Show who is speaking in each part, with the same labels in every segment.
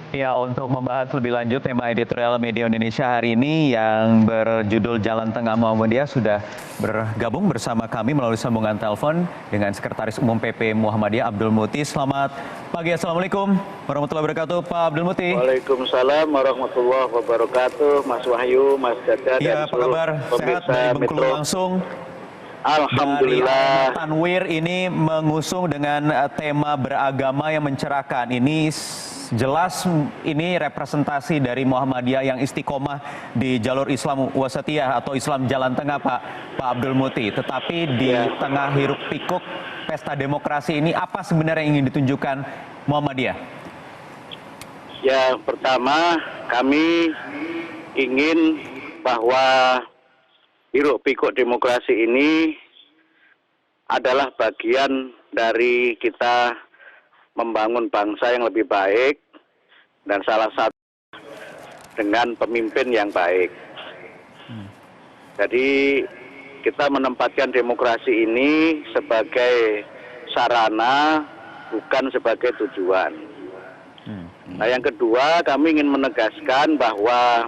Speaker 1: Ya, untuk membahas lebih lanjut tema editorial media Indonesia hari ini yang berjudul Jalan Tengah Muhammadiyah sudah bergabung bersama kami melalui sambungan telepon dengan Sekretaris Umum PP Muhammadiyah Abdul Muti. Selamat pagi, Assalamualaikum warahmatullahi wabarakatuh, Pak Abdul Muti.
Speaker 2: Waalaikumsalam warahmatullahi wabarakatuh, Mas Wahyu, Mas Dada,
Speaker 1: Iya,
Speaker 2: dan
Speaker 1: apa
Speaker 2: seluruh
Speaker 1: kabar? Sehat
Speaker 2: pemirsa
Speaker 1: dari Bengkulu
Speaker 2: Metro.
Speaker 1: langsung. Dari
Speaker 2: Alhamdulillah.
Speaker 1: Tanwir ini mengusung dengan tema beragama yang mencerahkan. Ini jelas ini representasi dari Muhammadiyah yang istiqomah di jalur Islam wasatiyah atau Islam jalan tengah, Pak Abdul Muti. Tetapi di tengah hiruk pikuk pesta demokrasi ini, apa sebenarnya yang ingin ditunjukkan Muhammadiyah?
Speaker 2: Ya, pertama kami ingin bahwa hiruk pikuk demokrasi ini adalah bagian dari kita membangun bangsa yang lebih baik, dan salah satu dengan pemimpin yang baik. Jadi kita menempatkan demokrasi ini sebagai sarana, bukan sebagai tujuan. Nah, yang kedua, kami ingin menegaskan bahwa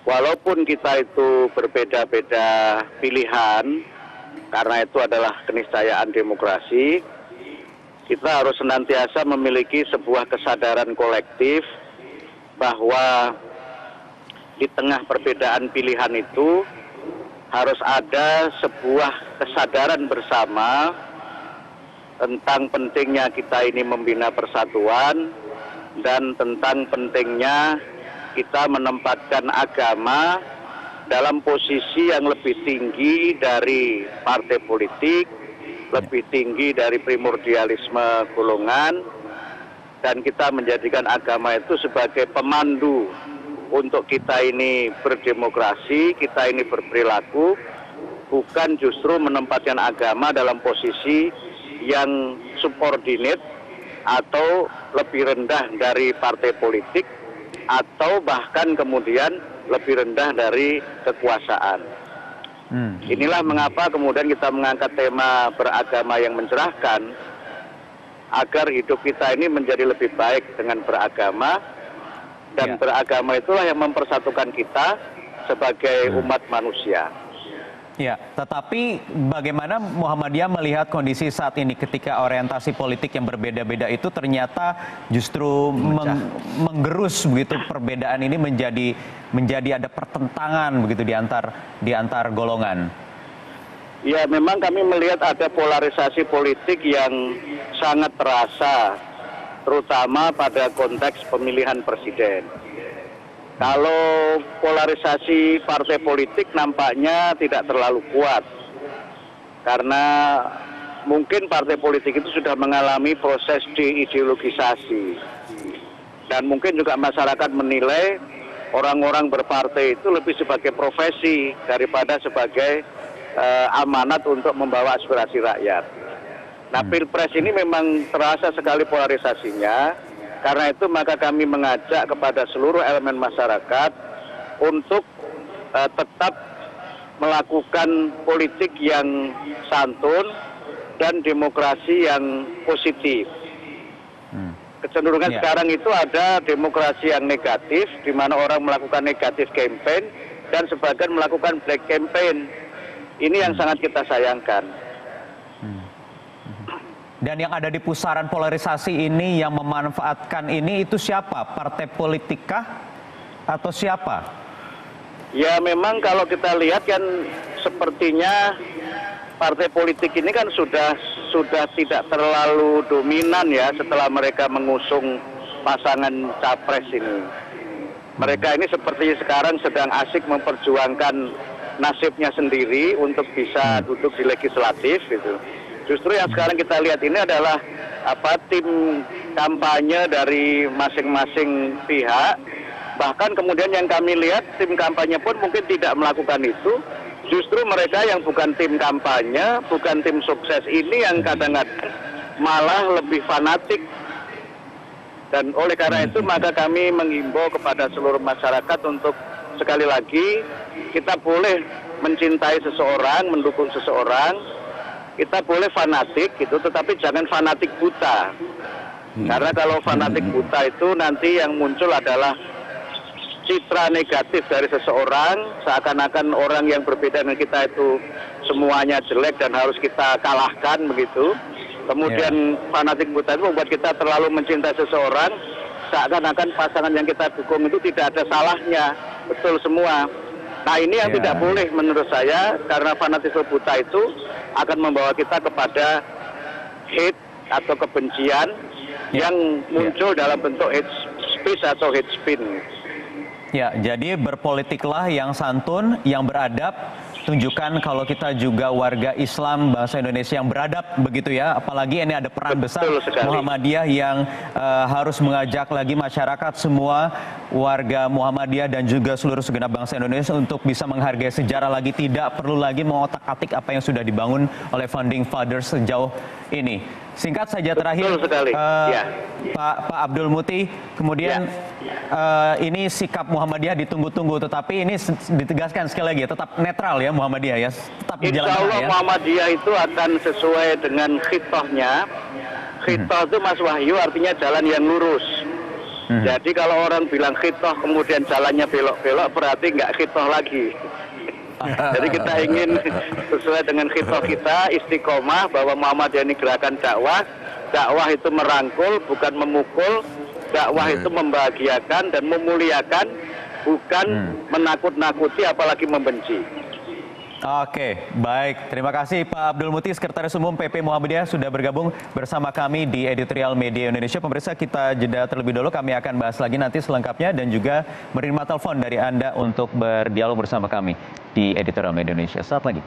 Speaker 2: walaupun kita itu berbeda-beda pilihan, karena itu adalah keniscayaan demokrasi, kita harus senantiasa memiliki sebuah kesadaran kolektif bahwa di tengah perbedaan pilihan itu harus ada sebuah kesadaran bersama tentang pentingnya kita ini membina persatuan dan tentang pentingnya kita menempatkan agama dalam posisi yang lebih tinggi dari partai politik, lebih tinggi dari primordialisme golongan, dan kita menjadikan agama itu sebagai pemandu untuk kita ini berdemokrasi, kita ini berperilaku, bukan justru menempatkan agama dalam posisi yang subordinate atau lebih rendah dari partai politik, atau bahkan kemudian lebih rendah dari kekuasaan. Inilah mengapa kemudian kita mengangkat tema beragama yang mencerahkan, agar hidup kita ini menjadi lebih baik dengan beragama, dan beragama itulah yang mempersatukan kita sebagai umat manusia.
Speaker 1: Ya, tetapi bagaimana Muhammadiyah melihat kondisi saat ini ketika orientasi politik yang berbeda-beda itu ternyata justru menggerus begitu perbedaan ini menjadi ada pertentangan begitu di antar golongan.
Speaker 2: Ya, memang kami melihat ada polarisasi politik yang sangat terasa, terutama pada konteks pemilihan presiden. Kalau polarisasi partai politik nampaknya tidak terlalu kuat, karena mungkin partai politik itu sudah mengalami proses deideologisasi, dan mungkin juga masyarakat menilai orang-orang berpartai itu lebih sebagai profesi daripada sebagai amanat untuk membawa aspirasi rakyat. Nah, Pilpres ini memang terasa sekali polarisasinya. Karena itu maka kami mengajak kepada seluruh elemen masyarakat untuk tetap melakukan politik yang santun dan demokrasi yang positif. Kecenderungan sekarang itu ada demokrasi yang negatif, di mana orang melakukan negatif campaign dan sebagian melakukan black campaign. Ini yang sangat kita sayangkan.
Speaker 1: Dan yang ada di pusaran polarisasi ini yang memanfaatkan ini itu siapa? Partai politika atau siapa?
Speaker 2: Ya, memang kalau kita lihat kan sepertinya partai politik ini kan sudah tidak terlalu dominan ya setelah mereka mengusung pasangan capres ini. Mereka ini seperti sekarang sedang asik memperjuangkan nasibnya sendiri untuk bisa duduk di legislatif gitu. Justru yang sekarang kita lihat ini adalah tim kampanye dari masing-masing pihak. Bahkan kemudian yang kami lihat tim kampanye pun mungkin tidak melakukan itu. Justru mereka yang bukan tim kampanye, bukan tim sukses ini yang kadang-kadang malah lebih fanatik. Dan oleh karena itu maka kami menghimbau kepada seluruh masyarakat untuk sekali lagi kita boleh mencintai seseorang, mendukung seseorang. Kita boleh fanatik gitu, tetapi jangan fanatik buta. Karena kalau fanatik buta itu nanti yang muncul adalah citra negatif dari seseorang, seakan-akan orang yang berbeda dengan kita itu semuanya jelek dan harus kita kalahkan begitu. Kemudian fanatik buta itu membuat kita terlalu mencintai seseorang, seakan-akan pasangan yang kita dukung itu tidak ada salahnya, betul semua. Nah ini yang tidak boleh menurut saya, karena fanatisme buta itu akan membawa kita kepada hate atau kebencian yang muncul dalam bentuk hate speech atau hate spin.
Speaker 1: Ya, jadi berpolitiklah yang santun, yang beradab, tunjukkan kalau kita juga warga Islam bangsa Indonesia yang beradab begitu ya. Apalagi ini ada peran besar Muhammadiyah yang harus mengajak lagi masyarakat semua warga Muhammadiyah dan juga seluruh segenap bangsa Indonesia untuk bisa menghargai sejarah lagi, tidak perlu lagi mengotak-atik apa yang sudah dibangun oleh founding fathers sejauh ini. Singkat saja terakhir, Pak Abdul Muti, kemudian ini sikap Muhammadiyah ditunggu-tunggu, tetapi ini ditegaskan sekali lagi, tetap netral ya Muhammadiyah ya, tetap di jalan
Speaker 2: Insya Allah
Speaker 1: ya.
Speaker 2: Muhammadiyah itu akan sesuai dengan khitohnya. Khitoh itu Mas Wahyu artinya jalan yang lurus. Jadi kalau orang bilang khitoh kemudian jalannya belok-belok berarti nggak khitoh lagi. Jadi kita ingin sesuai dengan khitoh kita, istiqomah, bahwa Muhammadiyah ini gerakan dakwah. Dakwah itu merangkul, bukan memukul. Dakwah itu membahagiakan dan memuliakan, bukan menakut-nakuti apalagi membenci.
Speaker 1: Oke, baik. Terima kasih Pak Abdul Muti, Sekretaris Umum PP Muhammadiyah sudah bergabung bersama kami di Editorial Media Indonesia. Pemirsa, kita jeda terlebih dahulu. Kami akan bahas lagi nanti selengkapnya dan juga menerima telepon dari Anda untuk berdialog bersama kami di Editorial Media Indonesia. Saat lagi.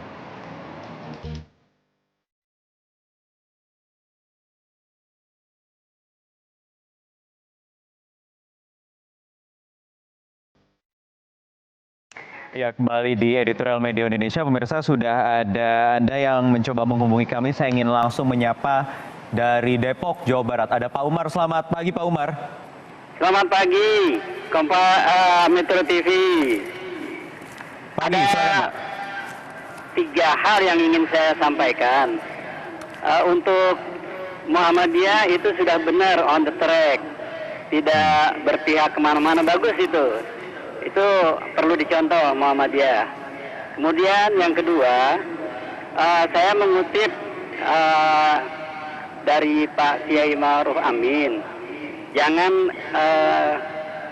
Speaker 1: Ya, kembali di Editorial Media Indonesia. Pemirsa, sudah ada Anda yang mencoba menghubungi kami. Saya ingin langsung menyapa dari Depok, Jawa Barat. Ada Pak Umar. Selamat pagi, Pak Umar.
Speaker 3: Selamat pagi, Metro TV.
Speaker 1: Pagi,
Speaker 3: ada 3 hal yang ingin saya sampaikan. Untuk Muhammadiyah itu sudah benar on the track. Tidak berpihak kemana-mana, bagus itu. Itu perlu dicontoh Muhammadiyah. Kemudian yang kedua, saya mengutip dari Pak Kiai Ma'ruf Amin, jangan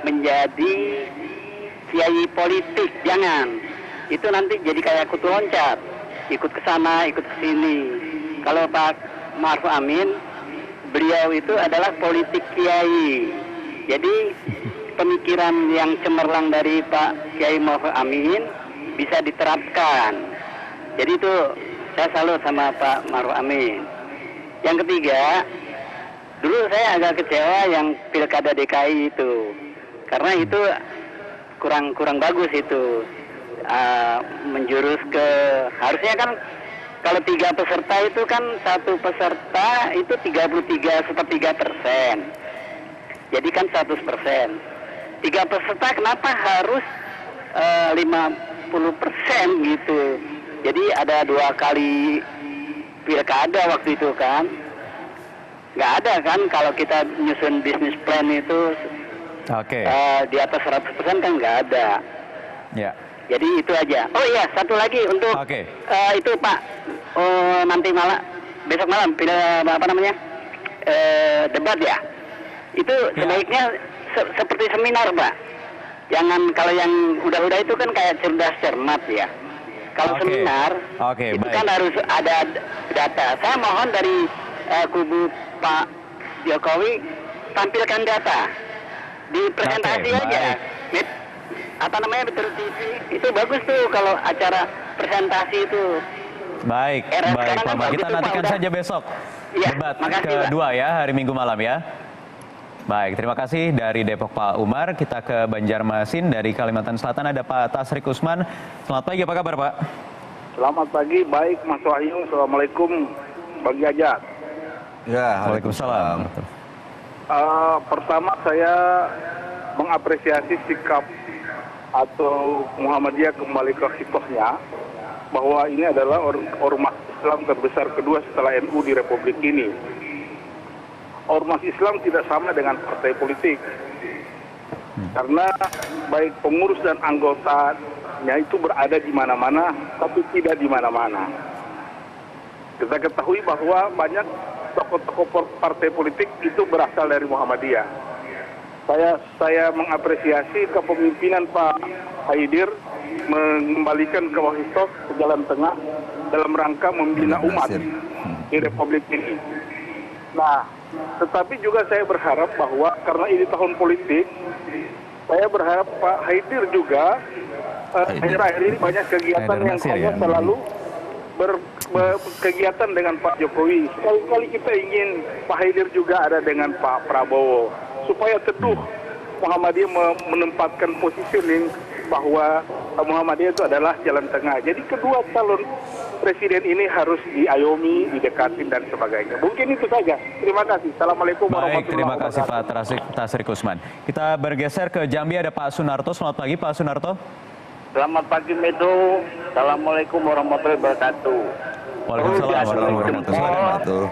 Speaker 3: menjadi kiai politik, jangan. Itu nanti jadi kayak kutu loncat, ikut ke sana, ikut ke sini. Kalau Pak Ma'ruf Amin, beliau itu adalah politik kiai. Jadi pemikiran yang cemerlang dari Pak Kiai Ma'ruf Amin bisa diterapkan. Jadi itu saya salut sama Pak Ma'ruf Amin. Yang ketiga, dulu saya agak kecewa yang Pilkada DKI itu, karena itu kurang bagus itu, menjurus ke, harusnya kan kalau 3 peserta itu kan 1 peserta itu 33,3%. Jadi kan 100%. 3 peserta kenapa harus 50% gitu. Jadi ada 2 kali pilkada waktu itu kan. Nggak ada kan kalau kita nyusun bisnis plan itu di atas 100% kan nggak ada.
Speaker 1: Ya.
Speaker 3: Jadi itu aja. Oh iya, satu lagi untuk itu Pak, nanti besok malam debat ya. Itu sebaiknya seperti seminar, Pak. Jangan, kalau yang udah-udah itu kan kayak cerdas cermat ya. Kalau seminar itu kan harus ada data. Saya mohon dari kubu Pak Jokowi tampilkan data di presentasi aja. Metro TV itu bagus tuh kalau acara presentasi itu.
Speaker 1: Baik, Pak Umar. Kita nantikan saja besok debat kedua ya, hari Minggu malam ya. Baik, terima kasih dari Depok Pak Umar. Kita ke Banjarmasin, dari Kalimantan Selatan ada Pak Tasrik Usman. Selamat pagi, apa kabar Pak?
Speaker 4: Selamat pagi, baik Mas Wahyu. Assalamualaikum, Bang Jajat.
Speaker 1: Ya, waalaikumsalam.
Speaker 4: Pertama saya mengapresiasi sikap atau Muhammadiyah kembali ke hitohnya, bahwa ini adalah ormas Islam terbesar kedua setelah NU di Republik ini. ormas Islam tidak sama dengan partai politik. Karena baik pengurus dan anggotanya itu berada di mana-mana, tapi tidak di mana-mana. Kita ketahui bahwa banyak tokoh-tokoh partai politik itu berasal dari Muhammadiyah. Saya mengapresiasi kepemimpinan Pak Haidir mengembalikan ke Wahistoh ke jalan tengah dalam rangka membina umat di Republik ini. Nah, tetapi juga saya berharap bahwa karena ini tahun politik, saya berharap Pak Haidir juga akhir-akhir ini banyak kegiatan yang saya selalu berkegiatan dengan Pak Jokowi. Sekali-kali kita ingin Pak Haidir juga ada dengan Pak Prabowo supaya teduh Muhammadiyah menempatkan positioning bahwa Muhammadiyah itu adalah jalan tengah. Jadi kedua calon presiden ini harus diayomi, didekatin dan sebagainya. Mungkin itu saja. Terima kasih. Assalamualaikum warahmatullahi wabarakatuh.
Speaker 1: Baik, terima kasih Pak Tasrik Usman. Kita bergeser ke Jambi, ada Pak Sunarto. Selamat pagi Pak Sunarto.
Speaker 2: Selamat pagi Medo. Assalamualaikum warahmatullahi wabarakatuh.
Speaker 1: Waalaikumsalam warahmatullahi wabarakatuh.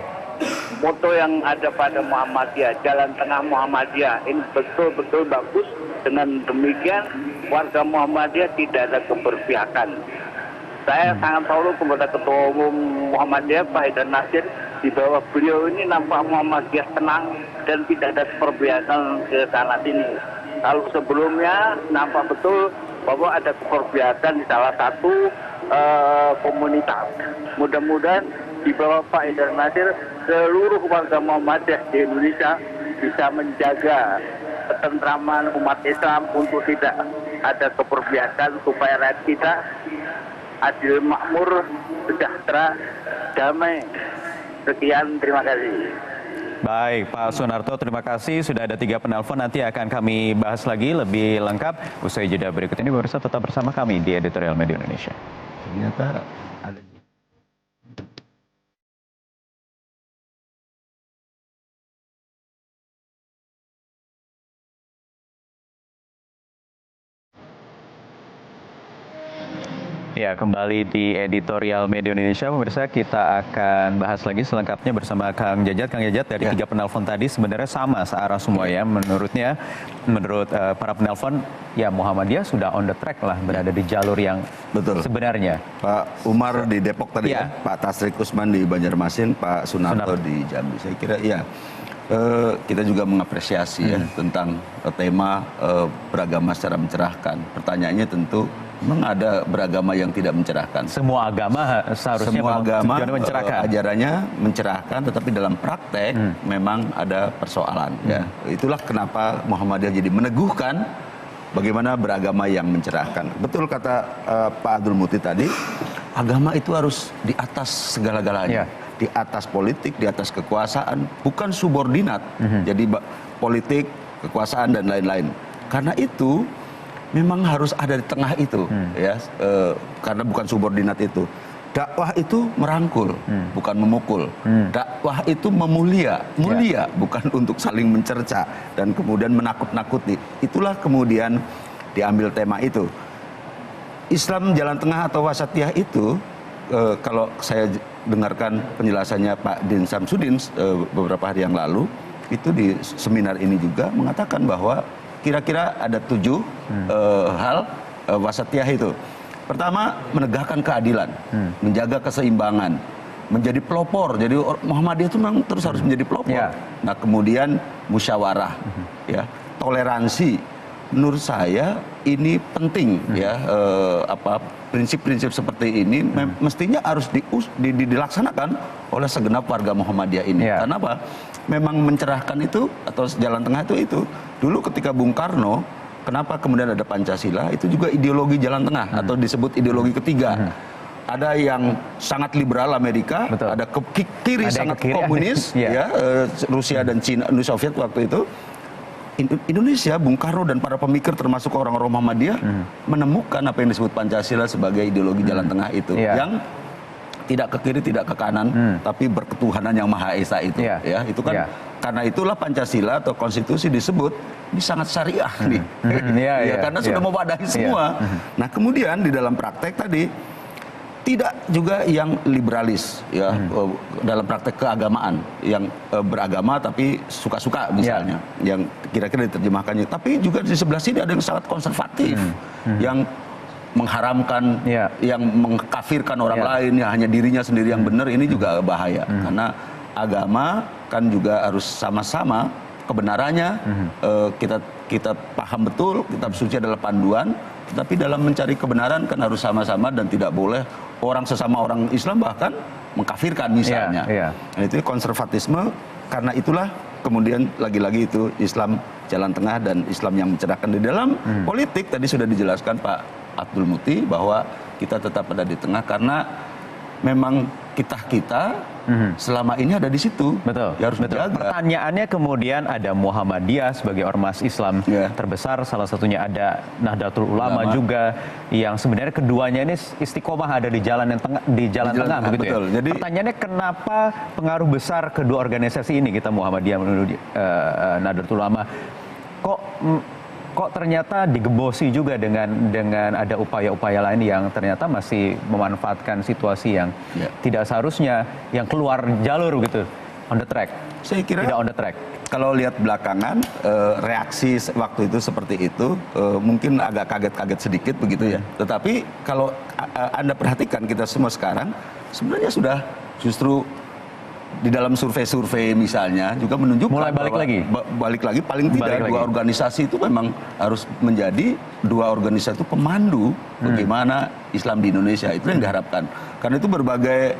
Speaker 2: Moto yang ada pada Muhammadiyah, jalan tengah Muhammadiyah, ini betul-betul bagus. Dengan demikian warga Muhammadiyah tidak ada keberpihakan. Saya sangat tahu kepada Ketua Umum Muhammadiyah Pak Haidar Nasir, di bawah beliau ini nampak Muhammadiyah tenang dan tidak ada keberpihakan ke sana sini. Kalau sebelumnya nampak betul bahwa ada keberpihakan di salah satu komunitas. Mudah-mudahan di bawah Pak Haidar Nasir seluruh warga Muhammadiyah di Indonesia bisa menjaga ketentraman umat Islam untuk tidak ada keberpihakan supaya rakyat kita adil, makmur, sejahtera, damai. Sekian, terima kasih.
Speaker 1: Baik, Pak Sunarto, terima kasih. Sudah ada 3 penelpon, nanti akan kami bahas lagi lebih lengkap usai jeda berikut ini. Pemirsa tetap bersama kami di Editorial Media Indonesia.
Speaker 5: Ternyata ada.
Speaker 1: Ya, kembali di Editorial Media Indonesia, pemirsa, kita akan bahas lagi selengkapnya bersama Kang Jajat. Kang Jajat, dari 3 penelpon tadi sebenarnya sama searah semua ya. Menurut para penelpon, ya Muhammadiyah sudah on the track lah, berada di jalur yang sebenarnya.
Speaker 5: Pak Umar di Depok tadi ya, Pak Tasrik Usman di Banjarmasin, Pak Sunarto di Jambi. Saya kira ya, kita juga mengapresiasi ya tentang tema beragama secara mencerahkan. Pertanyaannya tentu, memang ada beragama yang tidak mencerahkan.
Speaker 1: Semua agama seharusnya mencerahkan.
Speaker 5: Ajarannya mencerahkan, tetapi dalam praktek memang ada persoalan. Ya, itulah kenapa Muhammadiyah jadi meneguhkan bagaimana beragama yang mencerahkan. Betul kata Pak Abdul Muti tadi, agama itu harus di atas segala-galanya. Di atas politik, di atas kekuasaan, bukan subordinat. Jadi politik, kekuasaan dan lain-lain. Karena itu memang harus ada di tengah itu, ya, karena bukan subordinat itu. Dakwah itu merangkul, bukan memukul. Dakwah itu mulia, bukan untuk saling mencerca dan kemudian menakut-nakuti. Itulah kemudian diambil tema itu. Islam jalan tengah atau wasatiyah itu, kalau saya dengarkan penjelasannya Pak Din Samsudin beberapa hari yang lalu, itu di seminar ini juga mengatakan bahwa kira-kira ada 7 hal wasatiyah itu. Pertama, menegakkan keadilan, menjaga keseimbangan, menjadi pelopor. Jadi Muhammadiyah itu memang terus harus menjadi pelopor. Nah, kemudian musyawarah, ya, toleransi. Menurut saya ini penting, ya, prinsip-prinsip seperti ini mestinya harus dilaksanakan oleh segenap warga Muhammadiyah ini. Karena apa? Memang mencerahkan itu atau jalan tengah itu. Dulu ketika Bung Karno, kenapa kemudian ada Pancasila? Itu juga ideologi jalan tengah atau disebut ideologi ketiga. Ada yang sangat liberal Amerika, ada kiri sangat komunis, ya, Rusia dan Cina, Uni Soviet waktu itu. Indonesia, Bung Karno dan para pemikir termasuk orang-orang Muhammadiyah menemukan apa yang disebut Pancasila sebagai ideologi jalan tengah itu, yang tidak ke kiri, tidak ke kanan, tapi berketuhanan yang Maha Esa itu. Ya, itu kan karena itulah Pancasila atau konstitusi disebut ini sangat syariah nih. Karena sudah mewadahi semua. Nah, kemudian di dalam praktek tadi tidak juga yang liberalis ya dalam praktek keagamaan yang beragama tapi suka-suka misalnya yang kira-kira diterjemahkannya, tapi juga di sebelah sini ada yang sangat konservatif yang mengharamkan, yang mengkafirkan orang lain, ya hanya dirinya sendiri yang benar. Ini juga bahaya karena agama kan juga harus sama-sama kebenarannya, kita paham betul kitab suci adalah panduan, tetapi dalam mencari kebenaran kan harus sama-sama dan tidak boleh orang sesama orang Islam bahkan mengkafirkan misalnya. Dan itu konservatisme, karena itulah kemudian lagi-lagi itu Islam jalan tengah dan Islam yang mencerahkan. Di dalam politik tadi sudah dijelaskan Pak Abdul Muti bahwa kita tetap ada di tengah karena memang kita selama ini ada di situ.
Speaker 1: Betul.
Speaker 5: Ya harus dijaga.
Speaker 1: Pertanyaannya kemudian ada Muhammadiyah sebagai ormas Islam terbesar, salah satunya ada Nahdlatul Ulama juga, yang sebenarnya keduanya ini istiqomah ada di jalan yang tengah, di jalan tengah begitu
Speaker 5: betul.
Speaker 1: ya.
Speaker 5: Jadi,
Speaker 1: pertanyaannya kenapa pengaruh besar kedua organisasi ini, kita Muhammadiyah menuju Nahdlatul Ulama, kok ternyata digebosi juga dengan ada upaya-upaya lain yang ternyata masih memanfaatkan situasi yang tidak seharusnya, yang keluar jalur gitu, on the track.
Speaker 5: Saya kira
Speaker 1: tidak on the track.
Speaker 5: Kalau lihat belakangan reaksi waktu itu seperti itu mungkin agak kaget-kaget sedikit begitu ya. Tetapi kalau Anda perhatikan kita semua sekarang sebenarnya sudah justru di dalam survei-survei misalnya juga menunjukkan
Speaker 1: mulai balik lagi
Speaker 5: paling tidak dua organisasi itu memang harus menjadi dua organisasi itu pemandu bagaimana Islam di Indonesia, itu yang diharapkan. Karena itu berbagai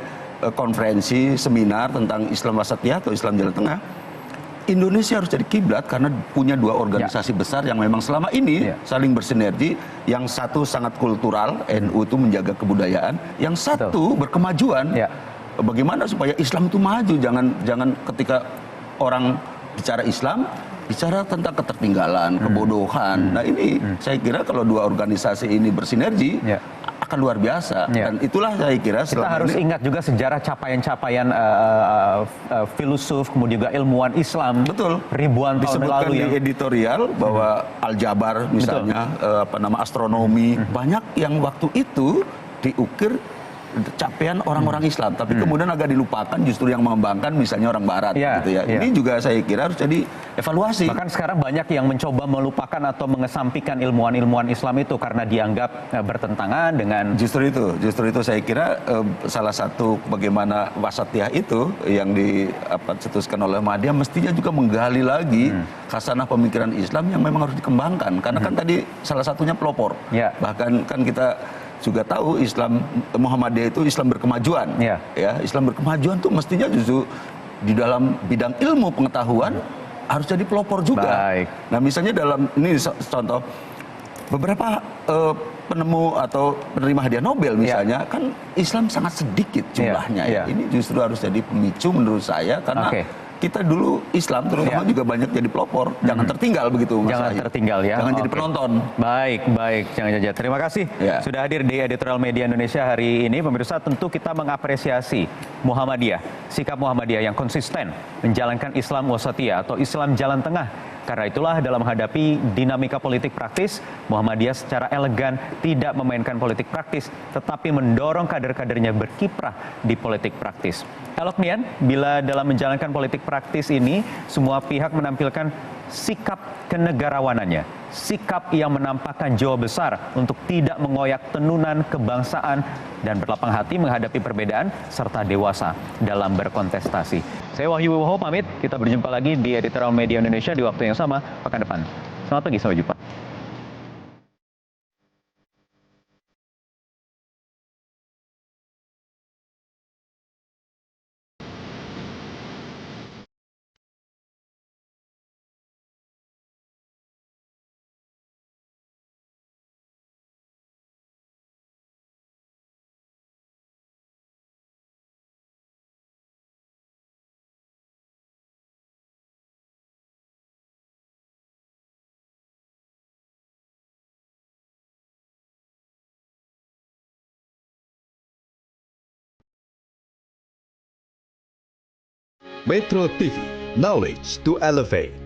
Speaker 5: konferensi, seminar tentang Islam Wasatiyah atau Islam Jalan Tengah, Indonesia harus jadi kiblat karena punya dua organisasi besar yang memang selama ini saling bersinergi. Yang satu sangat kultural, NU itu menjaga kebudayaan, yang satu berkemajuan. Bagaimana supaya Islam itu maju, jangan ketika orang bicara Islam bicara tentang ketertinggalan, kebodohan. Nah ini saya kira kalau dua organisasi ini bersinergi akan luar biasa. Dan itulah saya kira
Speaker 1: kita harus ingat juga sejarah capaian-capaian filosof kemudian juga ilmuwan Islam.
Speaker 5: Betul.
Speaker 1: Ribuan tahun
Speaker 5: disebutkan
Speaker 1: lalu
Speaker 5: di editorial bahwa Al-Jabar misalnya astronomi, banyak yang waktu itu diukir capaian orang-orang Islam, tapi kemudian agak dilupakan justru yang mengembangkan misalnya orang Barat gitu ya. Ini juga saya kira harus jadi evaluasi.
Speaker 1: Bahkan sekarang banyak yang mencoba melupakan atau mengesampingkan ilmuwan-ilmuwan Islam itu karena dianggap bertentangan dengan
Speaker 5: justru itu saya kira salah satu bagaimana wasatiyah itu yang dicetuskan oleh Muhammadiyah mestinya juga menggali lagi khasanah pemikiran Islam yang memang harus dikembangkan, karena kan tadi salah satunya pelopor. Bahkan kan kita juga tahu Islam Muhammadiyah itu Islam berkemajuan. Islam berkemajuan tuh mestinya justru di dalam bidang ilmu pengetahuan harus jadi pelopor juga. Nah misalnya dalam ini contoh beberapa penemu atau penerima hadiah Nobel misalnya kan Islam sangat sedikit jumlahnya. Ini justru harus jadi pemicu menurut saya karena kita dulu Islam terutama juga banyak jadi pelopor. Jangan tertinggal begitu Mas.
Speaker 1: Jangan tertinggal ya.
Speaker 5: Jangan jadi penonton.
Speaker 1: Baik. Jangan saja. Terima kasih sudah hadir di Editorial Media Indonesia hari ini. Pemirsa, tentu kita mengapresiasi Muhammadiyah, sikap Muhammadiyah yang konsisten menjalankan Islam Wasatiyah atau Islam Jalan Tengah. Karena itulah dalam menghadapi dinamika politik praktis, Muhammadiyah secara elegan tidak memainkan politik praktis, tetapi mendorong kader-kadernya berkiprah di politik praktis. Elok nian, bila dalam menjalankan politik praktis ini, semua pihak menampilkan sikap kenegarawanannya, sikap yang menampakkan jiwa besar untuk tidak mengoyak tenunan kebangsaan dan berlapang hati menghadapi perbedaan serta dewasa dalam berkontestasi. Saya Wahyu Wibowo pamit, kita berjumpa lagi di Editorial Media Indonesia di waktu yang sama pekan depan. Selamat pagi, sampai jumpa.
Speaker 6: Metro TV, knowledge to elevate.